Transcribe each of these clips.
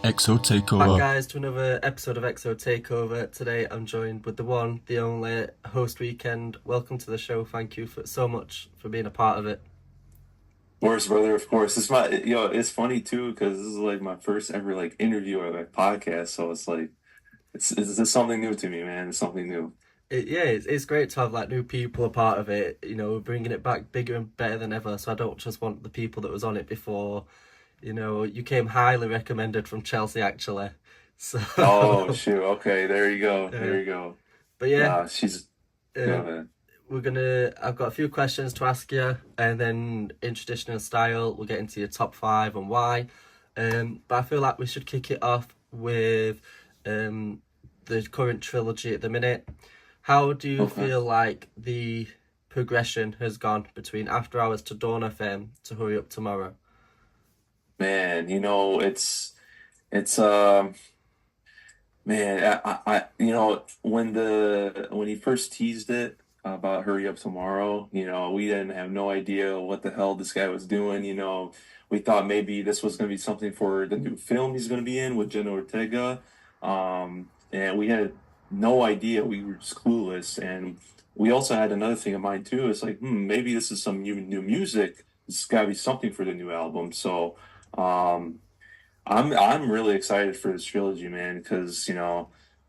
XO Back, TAKEOVER. guys, to another episode of XO Takeover. Today I'm joined with the one, the only Hxostweeknd. Welcome to the show. Thank you for so much for being a part of it. Of course, brother, of course. It's funny too, because this is like my first ever like interview or like podcast. So it's like, it's just something new to me, man. It's something new. It's great to have like new people a part of it. We're bringing it back bigger and better than ever. So I don't just want the people that was on it before. You came highly recommended from Chelsea actually. So, Oh, shoot. Okay, there you go. uh, There you go. but yeah, Nah, she's, go uh, ahead. I've got a few questions to ask you, and then in traditional style, we'll get into your top five and why. But I feel like we should kick it off with um, the current trilogy at the minute. How do you Okay. feel like the progression has gone between After Hours to Dawn FM to Hurry Up Tomorrow? Man, it's, man, when he first teased it about Hurry Up Tomorrow, we didn't have no idea what the hell this guy was doing. We thought maybe this was going to be something for the new film he's going to be in with Jenna Ortega. And we had no idea. We were just clueless. And we also had another thing in mind too. It's like, maybe this is some new music. This has got to be something for the new album. So, um, I'm really excited for this trilogy, man, because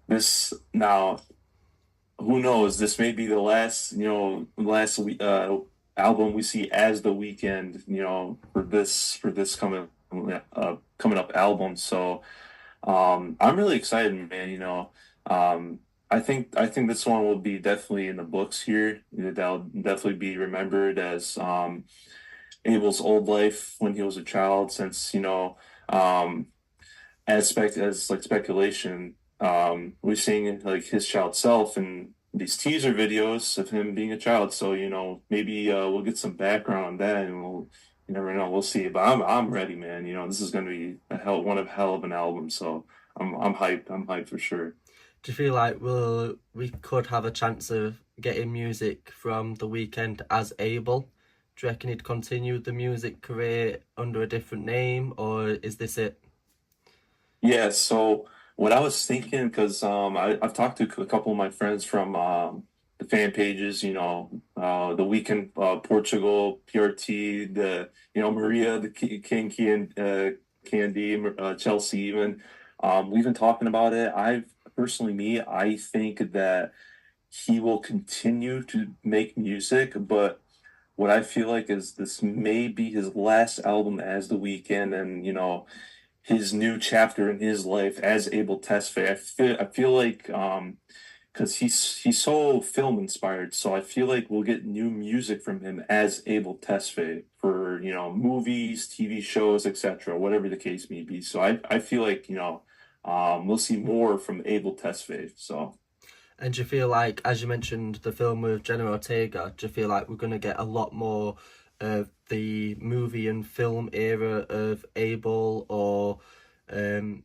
this now who knows, this may be the last album we see as the Weeknd, for this coming up album. So I'm really excited, man. I think this one will be definitely in the books here. That'll definitely be remembered as Abel's old life when he was a child, since um as like speculation, we're seeing like his child self in these teaser videos of him being a child. So maybe we'll get some background on that, and you never know, we'll see. But I'm ready, man. This is gonna be a hell of an album. So I'm hyped. I'm hyped for sure. Do you feel like we could have a chance of getting music from The Weeknd as Abel? Do you reckon he'd continue the music career under a different name, or is this it? Yeah, so what I was thinking, because I've talked to a couple of my friends from the fan pages, the Weekend Portugal, PRT, Maria, the Kinky and Candy, Chelsea even. We've been talking about it. I think that he will continue to make music, but what I feel like is this may be his last album as The Weeknd, and his new chapter in his life as Abel Tesfaye. I feel like because he's so film inspired, so I feel like we'll get new music from him as Abel Tesfaye for movies, TV shows, etc., whatever the case may be. So I feel like we'll see more from Abel Tesfaye. So. And do you feel like, as you mentioned, the film with Jenna Ortega, do you feel like we're going to get a lot more of the movie and film era of Abel, or um,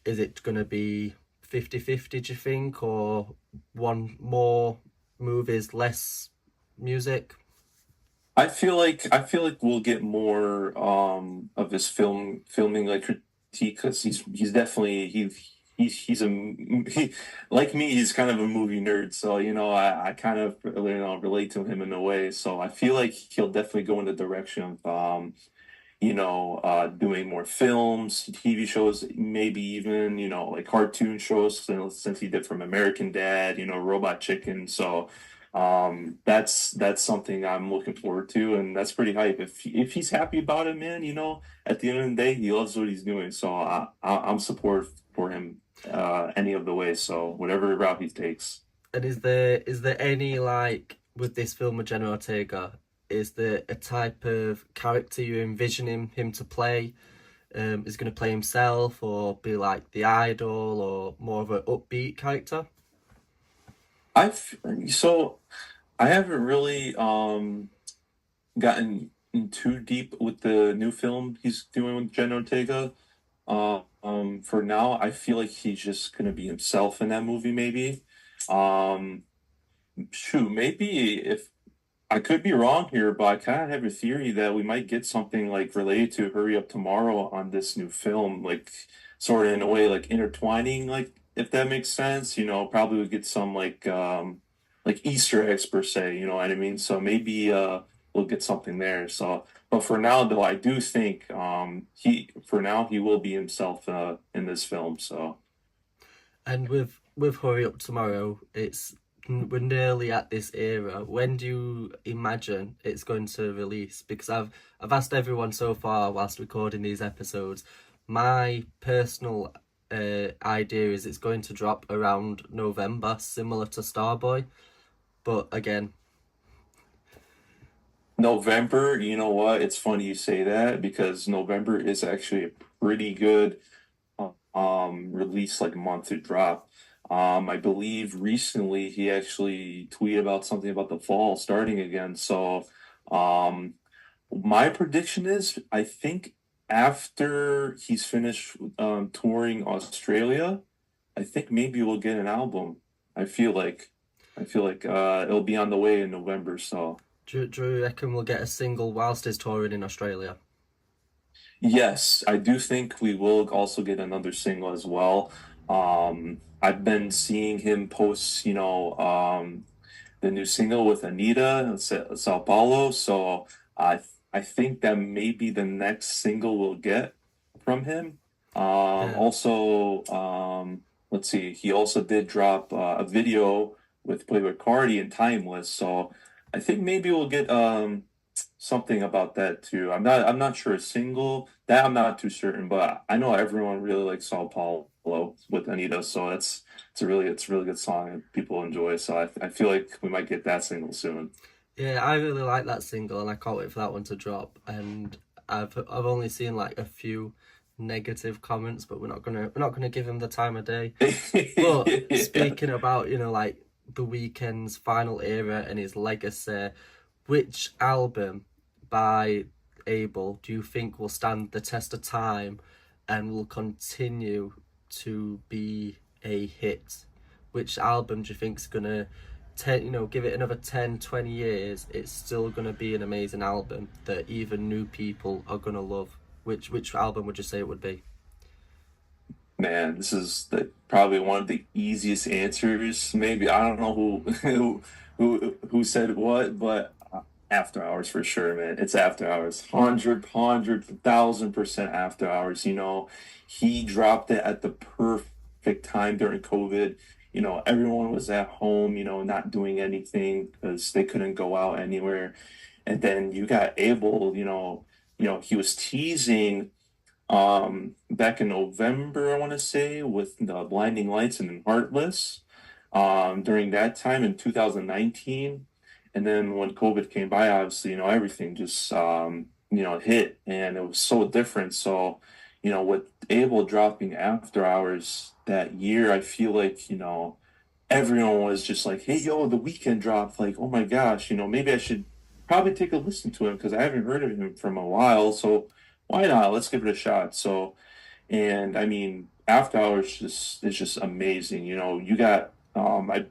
is it going to be 50-50? Do you think, or one more movies, less music? I feel like we'll get more of his filming like critique, because he's definitely he's a like me, he's kind of a movie nerd, so I kind of relate to him in a way. So I feel like he'll definitely go in the direction of doing more films, TV shows, maybe even like cartoon shows, since he did from American Dad, Robot Chicken. So that's something I'm looking forward to, and that's pretty hype. If he's happy about it, man, at the end of the day, he loves what he's doing. So I'm support for him any of the ways. So whatever route he takes. And is there any, like, with this film with Jenna Ortega, is there a type of character you're envisioning him to play? Is he going to play himself, or be like the idol, or more of an upbeat character? I've so I haven't really gotten in too deep with the new film he's doing with Jenna Ortega. For now, I feel like he's just gonna be himself in that movie, maybe. Um, Shoot, maybe if I could be wrong here, but I kind of have a theory that we might get something like related to Hurry Up Tomorrow on this new film, like sort of in a way like intertwining, like if that makes sense. Probably would get some like Easter eggs per se. You know what I mean? So maybe we'll get something there. So, but for now though, I do think he for now he will be himself in this film. So And with Hurry Up Tomorrow, we're nearly at this era. When do you imagine it's going to release? Because I've asked everyone so far whilst recording these episodes. My personal idea is it's going to drop around November, similar to Starboy. But again, November, you know what? It's funny you say that because November is actually a pretty good release like month to drop. I believe recently he actually tweeted about something about the fall starting again. So um my prediction is I think after he's finished touring Australia, I think maybe we'll get an album. I feel like it'll be on the way in November, so do you reckon we'll get a single whilst he's touring in Australia? yes, I do think we will also get another single as well. I've been seeing him post, the new single with Anita, Sao Paulo. So I think that may be the next single we'll get from him. Yeah. Also, let's see, he also did drop a video with Playboi Carti and Timeless. So I think maybe we'll get something about that too. I'm not sure a single that I'm not too certain, but I know everyone really likes Sao Paulo with Anita, so it's a really good song and people enjoy. So I feel like we might get that single soon. Yeah, I really like that single, and I can't wait for that one to drop. And I've only seen like a few negative comments, but we're not gonna give him the time of day. But Yeah. speaking about like the Weeknd's final era and his legacy, which album by Abel do you think will stand the test of time and will continue to be a hit? Which album do you think's gonna give it another 10, 20 years, it's still gonna be an amazing album that even new people are gonna love? Which album would you say it would be? Man, this is probably one of the easiest answers. Maybe I don't know who who said what, but After Hours for sure, man. It's After Hours, 1,000% After Hours. He dropped it at the perfect time during COVID. Everyone was at home, not doing anything because they couldn't go out anywhere. And then you got Abel, he was teasing back in November, I want to say, with the Blinding Lights and Heartless, during that time in 2019. And then when COVID came by, obviously, everything just, hit and it was so different. So, with Abel dropping After Hours that year, I feel like, everyone was just like, hey, yo, the Weekend dropped. Like, oh my gosh, maybe I should probably take a listen to him because I haven't heard of him from a while. So why not? Let's give it a shot. So, and I mean, After Hours just is just amazing. You got I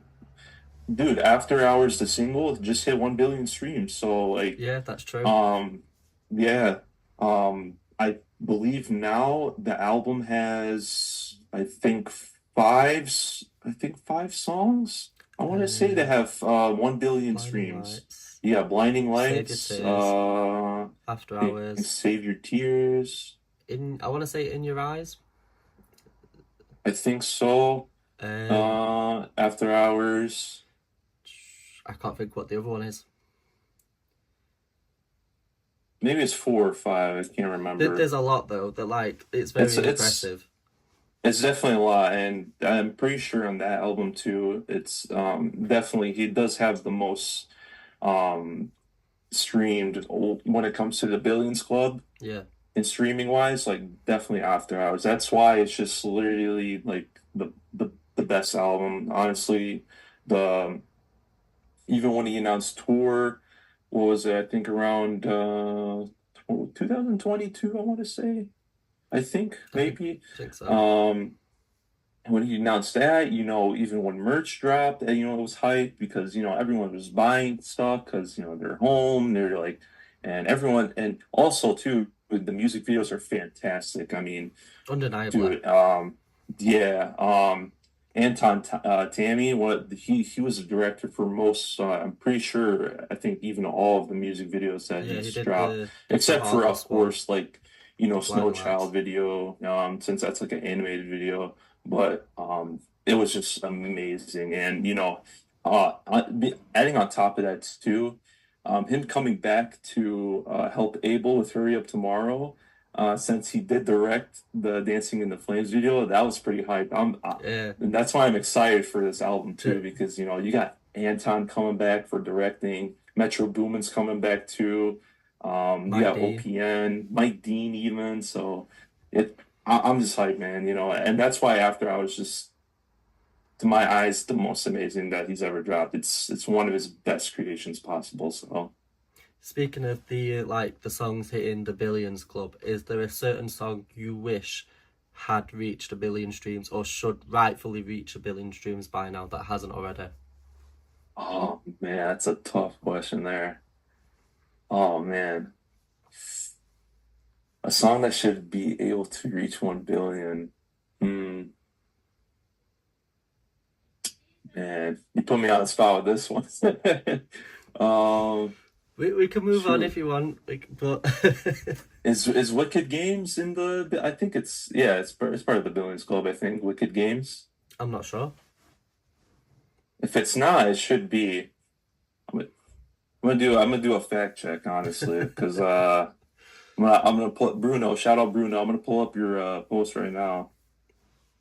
dude, After Hours the single just hit 1 billion streams. So like, Yeah, that's true. um, yeah, I believe now the album has I think five songs. I want to say they uh have 1 billion Blinding streams. Lights, Yeah, Blinding Save Your Lights. Tears, After I think Hours, Save Your Tears. I want to say In Your Eyes. I think so. um After Hours. I can't think what the other one is. Maybe it's four or five. I can't remember. There's a lot though that like it's It's very it's impressive. it's definitely a lot, and I'm pretty sure on that album too. It's definitely he does have the most um streamed when it comes to the Billions Club Yeah. in streaming wise. Like definitely After Hours. That's why it's just literally like the best album. Honestly, the even when he announced tour, what was it? I think around 2022, I want to say. I think I think maybe. think so. Um, when he announced that, even when merch dropped, it was hype because, everyone was buying stuff because, they're home, they're like, and everyone, and also too, the music videos are fantastic. I mean, Undeniably. dude, yeah, Tammy, what he was a director for most. I'm pretty sure. I think even all of the music videos that Yeah, he he's did dropped, the except for of August one, course, like the Snow Blinding Child Lights. video, since that's like an animated video. But it was just amazing, and adding on top of that too, him coming back to help Abel with Hurry Up Tomorrow, since he did direct the Dancing in the Flames video, that was pretty hype. Yeah, And that's why I'm excited for this album too, to because you got Anton coming back for directing, Metro Boomin's coming back too. You Mike got D. OPN, Mike Dean even. So I'm just hyped, man. And that's why after I was just, to my eyes, the most amazing that he's ever dropped. It's one of his best creations possible. So. Speaking of the songs hitting the billions club, is there a certain song you wish had reached a billion streams or should rightfully reach a billion streams by now that hasn't already? Oh man, that's a tough question there. Oh man, a song that should be able to reach 1 billion. Hmm, man, you put me on the spot with this one. um, We can move on if Shoot, you want, but is Wicked Games in the? I think it's, yeah, it's part of the Billions Club. I think Wicked Games. I'm not sure. If it's not, it should be. I'm gonna do a fact check honestly, because I'm gonna pull Bruno. Shout out Bruno. I'm gonna pull up your post right now,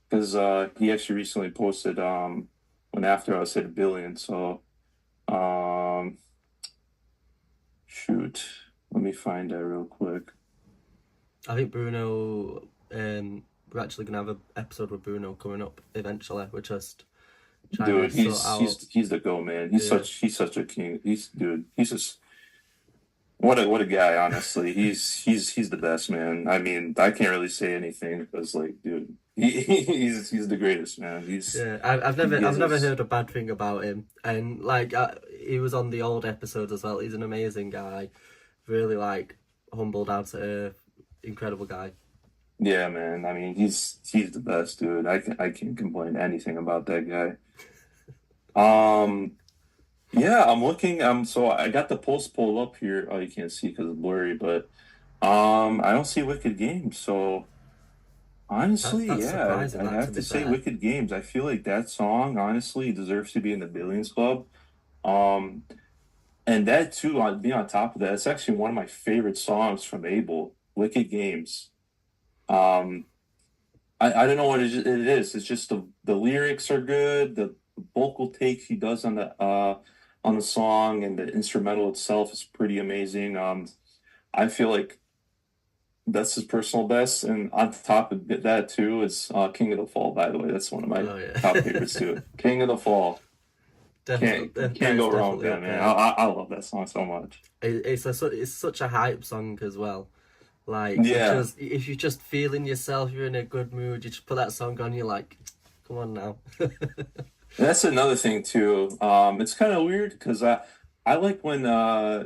because he actually recently posted when after I said a billion. So um shoot, let me find that real quick. I think Bruno. We're actually gonna have an episode with Bruno coming up eventually. We're just trying to Dude, sort out. he's the go man. Yeah, He's such a king. He's just what a guy. Honestly, he's the best man. I mean, I can't really say anything because like, dude, he's the greatest man. yeah. I've He never I've gives never us. heard a bad thing about him, and he was on the old episode as well. He's an amazing guy, really humble, down to earth, incredible guy. Yeah, man. I mean, he's the best, dude. I can't complain anything about that guy. Um, yeah, I'm looking. So I got the post pulled up here. Oh, you can't see because it's blurry, but I don't see Wicked Games. So honestly, That's yeah, surprising. I'd That, to have be to say fair. Wicked Games. I feel like that song honestly deserves to be in the Billions Club. Um, and that too, on being on top of that, it's actually one of my favorite songs from Abel, Wicked Games. Um, I don't know what it is. It's just the lyrics are good. The vocal take he does on the song, and the instrumental itself is pretty amazing. I feel like that's his personal best. And on top of that too is King of the Fall. By the way, that's one of my Oh yeah, top favorites too. King of the Fall. definitely. Can't That's go wrong with definitely that, up man. there. I love that song so much. It's such a hype song as well. Like Yeah. if you're just feeling yourself, you're in a good mood. You just put that song on. You're like, come on now. And that's another thing too. It's kind of weird because I like when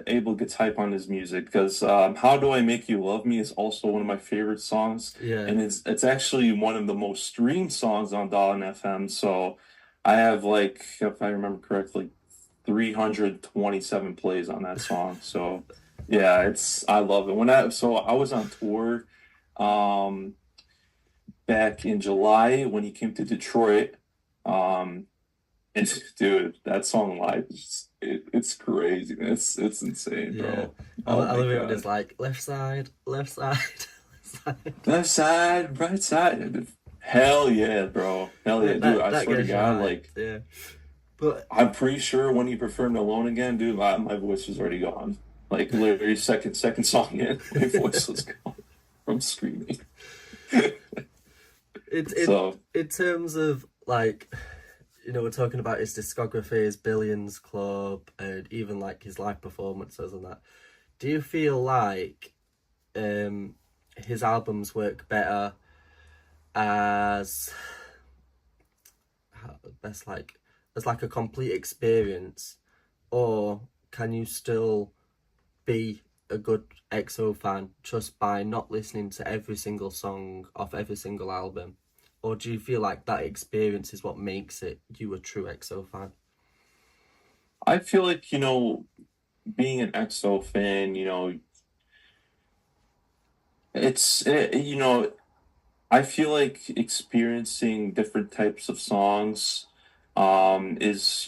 Abel gets hype on his music, because "How Do I Make You Love Me" is also one of my favorite songs, Yeah, and it's actually one of the most streamed songs on Dawn FM. So I have, like, if I remember correctly, 327 plays on that song. So yeah, I love it. I was on tour um back in July when he came to Detroit. Um, and dude, that song live is it's crazy, man. It's insane, yeah. bro. I Oh my love it when it's God. like left side, left side, left side. Left side, right side. Hell yeah, bro. Hell yeah, dude. I That swear to gets you God, hyped. like, Yeah, but I'm pretty sure when he performed Alone Again, dude, my voice was already gone. Like literally second song in, my voice was gone from screaming. it's So in terms of we're talking about his discography, his Billions Club, and even like his live performances and that. Do you feel like um his albums work better as best as like a complete experience, or can you still be a good EXO fan just by not listening to every single song off every single album? Or do you feel like that experience is what makes it you a true EXO fan? I feel like, being an EXO fan, I feel like experiencing different types of songs, is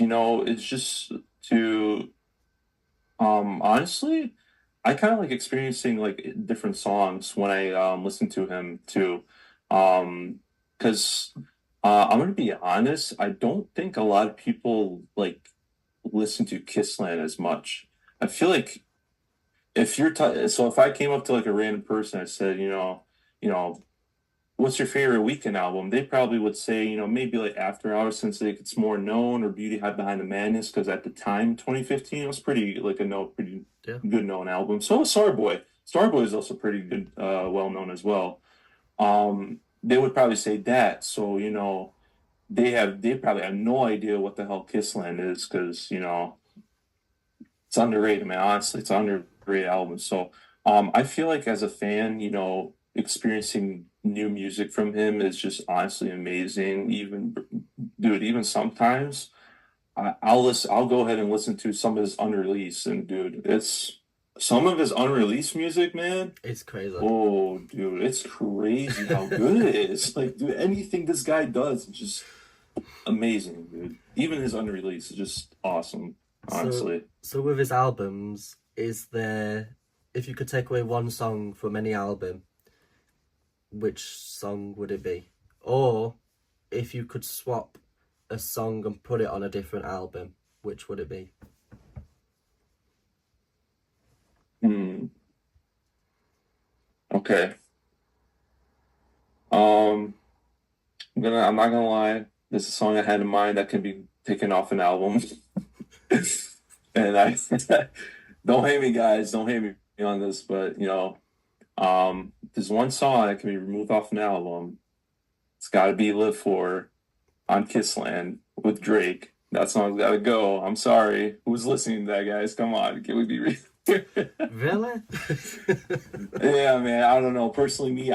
just to, honestly, I kind of like experiencing like different songs when I listen to him too. Because I'm gonna be honest, I don't think a lot of people like listen to Kissland as much. I feel like so if I came up to like a random person, I said, you know, what's your favorite Weekend album? They probably would say, maybe like After Hours, since like it's more known, or Beauty Hide Behind the Madness, because at the time, 2015, it was pretty like pretty Yeah. good known album. So was Starboy. Starboy is also pretty good, well known as well. They would probably say that. So they probably have no idea what the hell Kissland is, because it's underrated, man. Honestly, it's an underrated album. So, I feel like as a fan, experiencing new music from him is just honestly amazing. Even, dude, even sometimes I'll listen. I'll go ahead and listen to some of his unreleased, and dude, it's some of his unreleased music, man. It's crazy. Oh, dude, it's crazy how good it is. Like, dude, anything this guy does is just amazing, dude. Even his unreleased is just awesome, So, honestly. so with his albums, is there, if you could take away one song from any album, which song would it be? Or if you could swap a song and put it on a different album, which would it be? Hmm. Okay. Um, I'm not gonna lie. There's a song I had in mind that can be taken off an album, and I don't hate me, guys. Don't hate me on this, but there's one song that can be removed off an album. It's got to be "Live For" on Kissland with Drake. That song's got to go. I'm sorry. Who's listening to that, guys? Come on, can we be real? Really? Yeah, man. I don't know. Personally, me,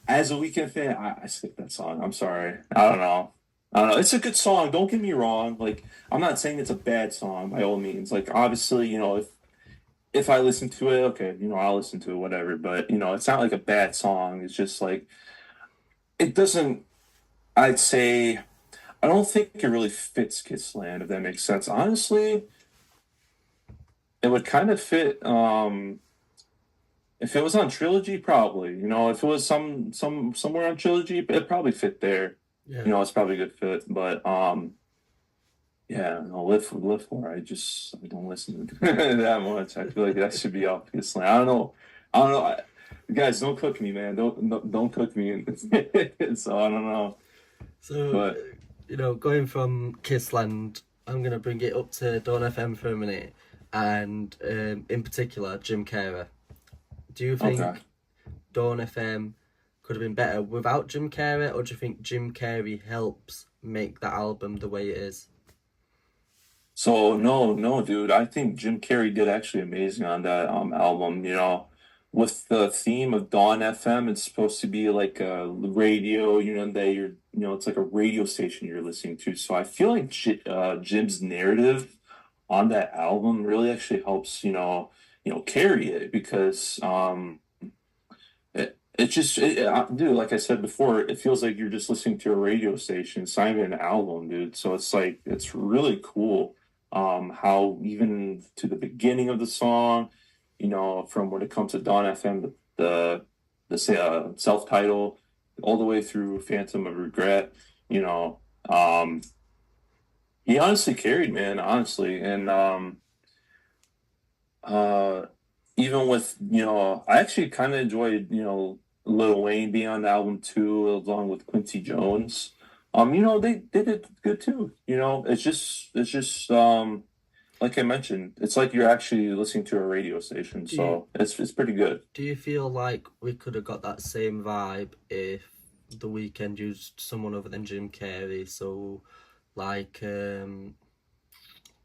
as a Weekend fan, I skip that song. I'm sorry. I don't know. I don't know. It's a good song. Don't get me wrong. Like, I'm not saying it's a bad song by all means. Like, obviously, if I listen to it, okay, I'll listen to it, whatever. But it's not like a bad song. It's just like it doesn't. I'd say I don't think it really fits Kissland, if that makes sense. Honestly, it would kind of fit. If it was on Trilogy, probably. If it was somewhere on Trilogy, it probably fit there. Yeah. It's probably a good fit. But yeah, no, live for. I don't listen to it that much. I feel like that should be off Kissland. I don't know. I don't know. Guys, don't cook me, man. Don't cook me. So I don't know. So, But going from Kissland, I'm going to bring it up to Dawn FM for a minute. And in particular, Jim Carrey. Do you think okay. Dawn FM could have been better without Jim Carrey, or do you think Jim Carrey helps make that album the way it is? So no, no, dude. I think Jim Carrey did actually amazing on that album. With the theme of Dawn FM, it's supposed to be like a radio. That it's like a radio station you're listening to. So I feel like Jim's narrative on that album really actually helps. Carry it, because dude, like I said before, it feels like you're just listening to a radio station. It's not even an album, dude. So it's like it's really cool. How even to the beginning of the song, from when it comes to Dawn FM, the self title, all the way through Phantom of Regret. You know, um, he honestly carried, man. Honestly, and uh, even with I actually kind of enjoyed Lil Wayne being on the album too, along with Quincy Jones. They did good too. It's just like I mentioned, it's like you're actually listening to a radio station, Do you so it's pretty good. do you feel like we could have got that same vibe if The Weeknd used someone other than Jim Carrey? So, like,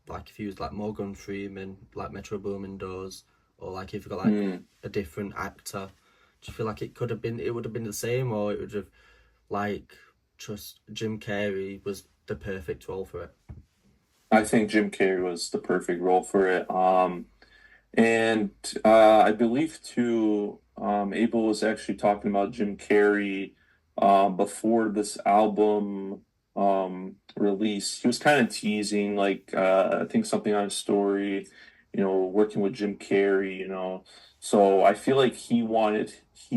like if you use like Morgan Freeman, like Metro Boomin does, or like if you got like Mm. a different actor, do you feel like it would have been the same, or it would have like just Jim Carrey was the perfect role for it? I think Jim Carrey was the perfect role for it. And I believe too, Abel was actually talking about Jim Carrey before this album release. He was kind of teasing, like, I think something on his story, working with Jim Carrey. So I feel like he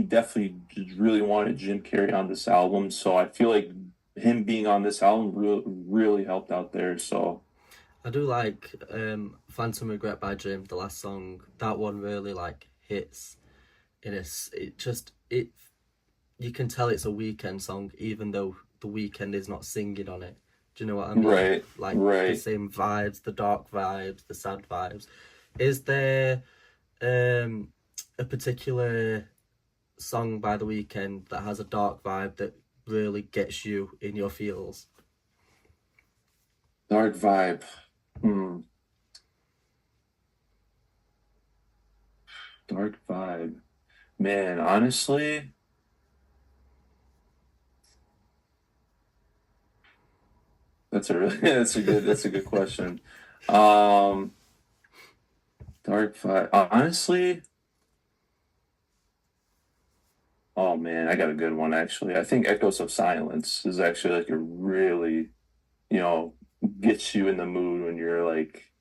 definitely really wanted Jim Carrey on this album. So I feel like him being on this album really helped out there. So I do like Phantom Regret by Jim, the last song. That one really like hits in a it just it you can tell it's a Weekend song even though the Weekend is not singing on it. Do you know what I mean? right, Like the right. same vibes, the dark vibes, the sad vibes. Is there um a particular song by the Weekend that has a dark vibe that really gets you in your feels? Dark vibe. Hmm. Dark vibe. Man, honestly, that's a good question. Um, Dark vibe. Honestly, oh man, I got a good one actually. I think Echoes of Silence is actually like a really, you know, gets you in the mood when you're like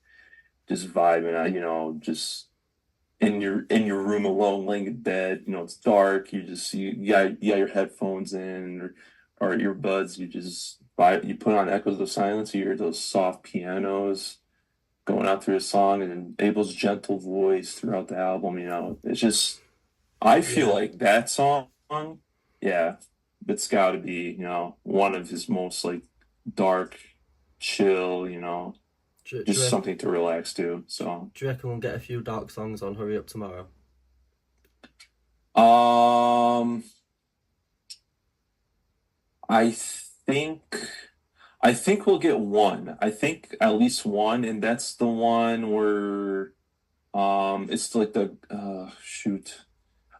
just vibing out, just in your room alone, laying in bed. It's dark. You got your headphones in or earbuds. You put on Echoes of Silence. You hear those soft pianos going out through a song, and then Abel's gentle voice throughout the album. It's just I feel Yeah. like that song, yeah, it's got to be one of his most like dark, chill. Do Just you, something to relax to. So. do you reckon we'll get a few dark songs on Hurry Up Tomorrow? Um, I think I think we'll get one. I think at least one, and that's the one where it's like the shoot.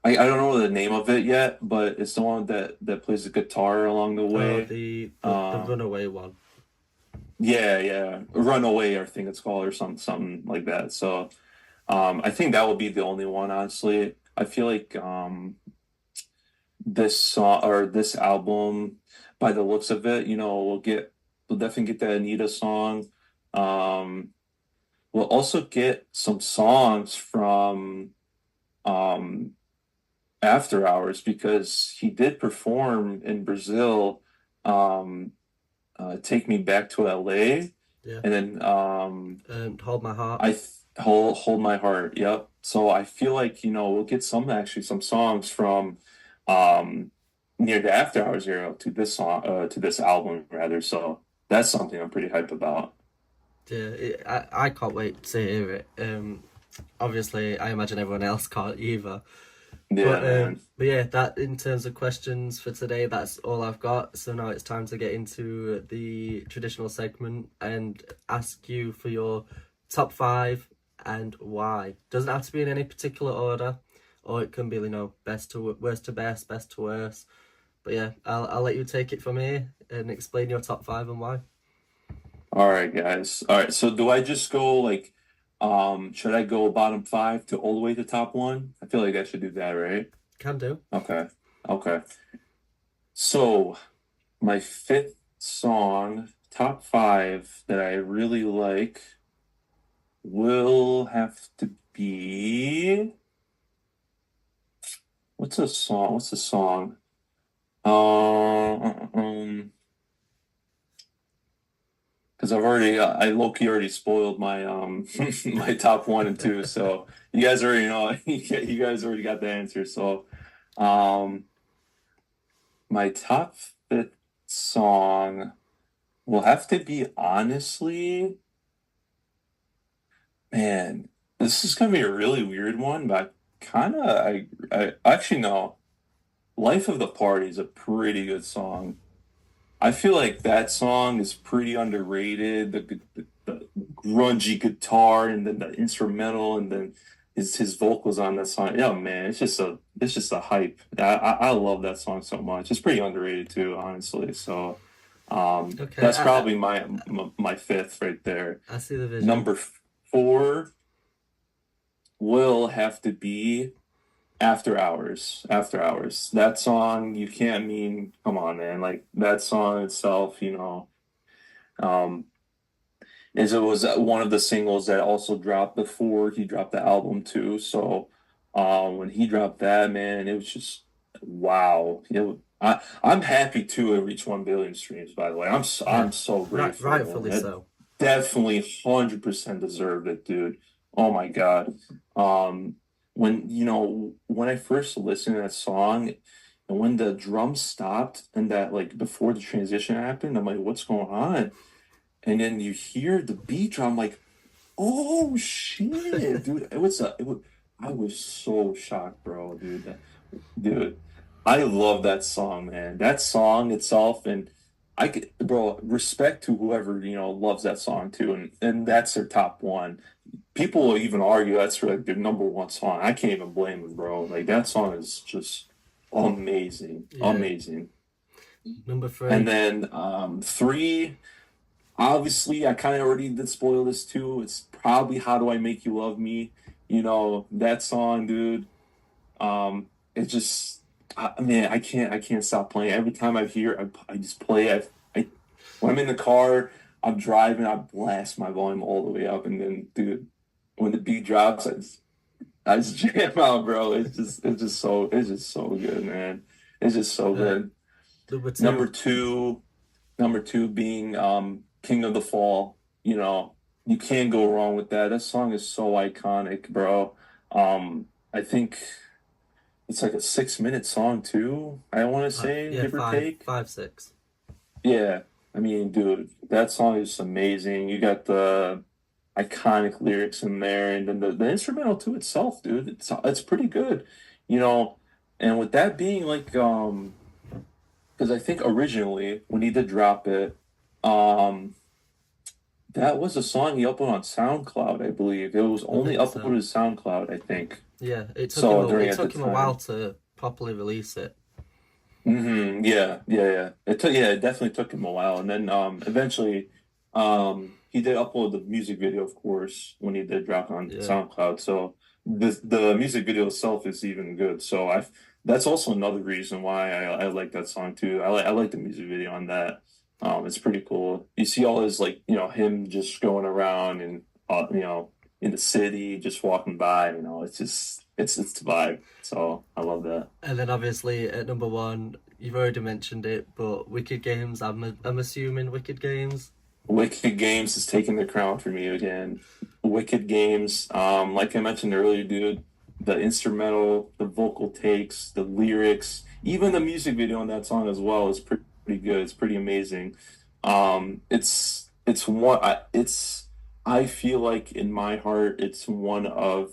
I don't know the name of it yet, but it's the one that plays the guitar along the Oh, way. the Uh Runaway one. yeah, yeah. Runaway, I think it's called, or something like that. So I think that would be the only one, honestly. I feel like this song or this album, by the looks of it, we'll definitely get that Anita song. Um, we'll also get some songs from um After Hours because he did perform in Brazil, um, Take Me Back to LA, Yeah. and then Hold My Heart. Hold My Heart. Yep. So I feel like, we'll get some songs from um near the After Hours era to this album rather. So that's something I'm pretty hyped about. Yeah, I can't wait to hear it. Obviously, I imagine everyone else can't either. Yeah, man. But yeah, that in terms of questions for today, that's all I've got. So now it's time to get into the traditional segment and ask you for your top five and why. Doesn't have to be in any particular order, or it can be best to worst to best, best to worst. But yeah, I'll let you take it from here and explain your top five and why. All right, guys. All right. So do I just go like should I go bottom five to all the way to top one? I feel like I should do that, right? Can do. Okay. Okay. So my fifth song, top five that I really like will have to be what's a song? What's a song? Um, because I low-key already spoiled my my top one and two, so you guys already know you guys already got the answer. So um my top fifth song will have to be honestly, man, this is gonna be a really weird one, but I actually know Life of the Party is a pretty good song. I feel like that song is pretty underrated. The grungy guitar and then the instrumental and then his vocals on that song. Yeah, man, it's just a hype. I love that song so much. It's pretty underrated too, honestly. So Okay, that's probably my fifth right there. I see the vision. Number four will have to be After Hours. After Hours. That song, you can't mean, come on, man. Like that song itself, um, is it was one of the singles that also dropped before he dropped the album too. So, when he dropped that, man, it was just wow. I'm happy too it reached 1 billion streams. By the way, Yeah, I'm so grateful, man. rightfully It so. definitely 100% deserved it, dude. Oh my God. Um, when I first listened to that song and when the drums stopped and that like before the transition happened, I'm like, what's going on? And then you hear the beat drop, I'm like, oh shit, dude. I was so shocked, bro, dude. Dude, I love that song, man. That song itself, and bro, respect to whoever, loves that song too, and that's their top one. People will even argue that's like their number one song. I can't even blame them, bro. Like that song is just amazing, Yeah. amazing. Number And three. then three, obviously, I kind of already did spoil this too. It's probably "How Do I Make You Love Me." That song, dude. It just, man, I can't stop playing. Every time I hear, I just play. When I'm in the car, I'm driving, I blast my volume all the way up, and then, dude, when the beat drops, I just jam out, bro. It's just so good, man. It's just so Uh, good. Number Number two. two, Number two being King of the Fall. You can't go wrong with that. That song is so iconic, bro. I think it's like a 6 minute song too. I want to say, Yeah, give or five, take. 6. Yeah, I mean, dude, that song is amazing. You got the iconic lyrics in there, and then the instrumental to itself, dude. It's pretty good, you know. And with that being like, because I think originally when he did drop it, um, that was a song he uploaded on SoundCloud, I believe. It was I only think uploaded so. to SoundCloud, I think. Yeah, So during it at the took him a while time. to properly release it. Yeah, yeah, yeah. It definitely took him a while. And then eventually he did upload the music video, of course, when he did drop on Yeah. SoundCloud. So the music video itself is even good. So I that's also another reason why I like that song too. I like the music video on that. It's pretty cool. You see all his like, him just going around and in the city, just walking by, it's just it's the vibe. So I love that. And then obviously at number one, you've already mentioned it, but Wicked Games. I'm assuming Wicked Games. Wicked Games is taking the crown for me again. Wicked Games, like I mentioned earlier, dude, the instrumental, the vocal takes, the lyrics, even the music video on that song as well is pretty good. It's pretty amazing. I feel like in my heart, it's one of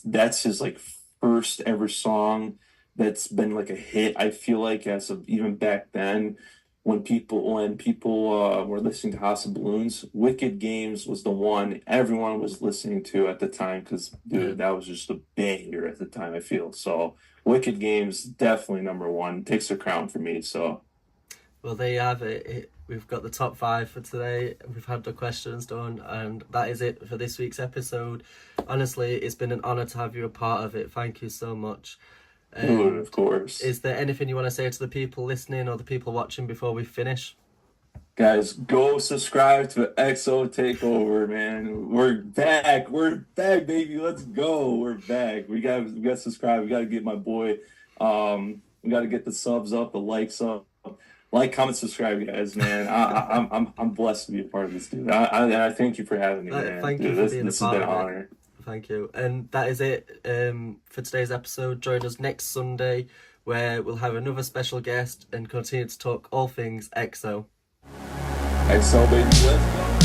that's his like first ever song that's been like a hit. I feel like as of even back then when people were listening to House of Balloons, Wicked Games was the one everyone was listening to at the time because Yeah. dude, that was just a banger at the time, I feel. So Wicked Games definitely number one, takes the crown for me. So Well, there you have it. We've got the top five for today. We've had the questions done, and that is it for this week's episode. Honestly, it's been an honor to have you a part of it. Thank you so much. dude, of course. Is there anything you want to say to the people listening or the people watching before we finish? Guys, go subscribe to XO Takeover, man. We're back. We're back, baby. Let's go. We're back. We got to subscribe. We got to get my boy. We got to get the subs up, the likes up. Like, comment, subscribe, guys, man. I'm blessed to be a part of this, dude. I thank you for having me, man. Thank you Dude, for this being a this has part been of an it. honor. Thank you. And that is it for today's episode. Join us next Sunday where we'll have another special guest and continue to talk all things XO. XO, baby. Let's go.